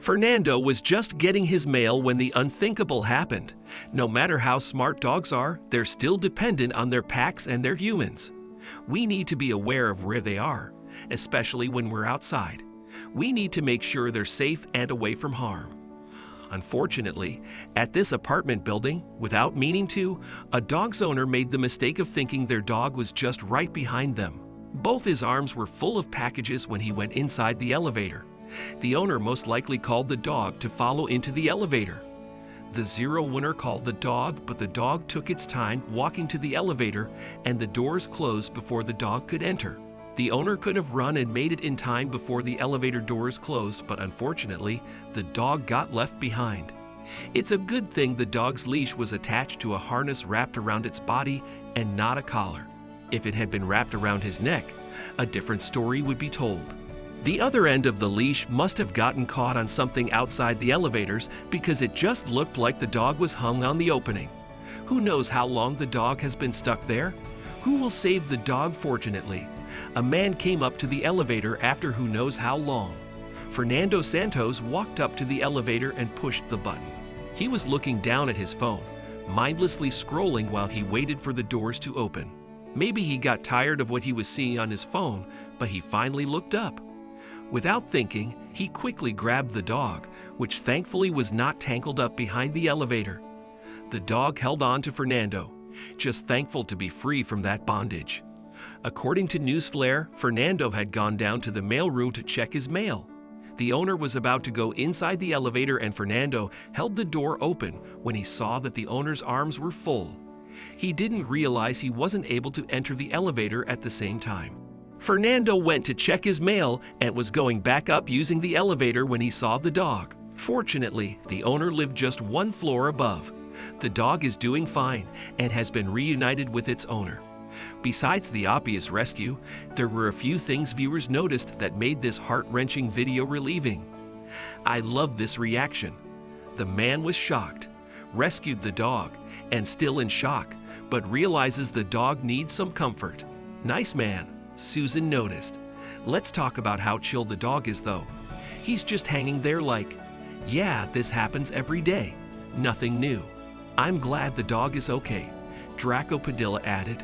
Fernando was just getting his mail when the unthinkable happened. No matter how smart dogs are, they're still dependent on their packs and their humans. We need to be aware of where they are, especially when we're outside. We need to make sure they're safe and away from harm. Unfortunately, at this apartment building, without meaning to, a dog's owner made the mistake of thinking their dog was just right behind them. Both his arms were full of packages when he went inside the elevator. The owner most likely called the dog to follow into the elevator. The zero winner called the dog, but the dog took its time walking to the elevator and the doors closed before the dog could enter. The owner could have run and made it in time before the elevator doors closed, but unfortunately, the dog got left behind. It's a good thing the dog's leash was attached to a harness wrapped around its body and not a collar. If it had been wrapped around his neck, a different story would be told. The other end of the leash must have gotten caught on something outside the elevators because it just looked like the dog was hung on the opening. Who knows how long the dog has been stuck there? Who will save the dog? Fortunately, a man came up to the elevator after who knows how long. Fernando Santos walked up to the elevator and pushed the button. He was looking down at his phone, mindlessly scrolling while he waited for the doors to open. Maybe he got tired of what he was seeing on his phone, but he finally looked up. Without thinking, he quickly grabbed the dog, which thankfully was not tangled up behind the elevator. The dog held on to Fernando, just thankful to be free from that bondage. According to Newsflare, Fernando had gone down to the mailroom to check his mail. The owner was about to go inside the elevator and Fernando held the door open when he saw that the owner's arms were full. He didn't realize he wasn't able to enter the elevator at the same time. Fernando went to check his mail and was going back up using the elevator when he saw the dog. Fortunately, the owner lived just one floor above. The dog is doing fine and has been reunited with its owner. Besides the obvious rescue, there were a few things viewers noticed that made this heart-wrenching video relieving. I love this reaction. The man was shocked, rescued the dog, and still in shock, but realizes the dog needs some comfort. Nice man. Susan noticed. Let's talk about how chill the dog is though. He's just hanging there like, yeah, this happens every day. Nothing new. I'm glad the dog is okay, Draco Padilla added.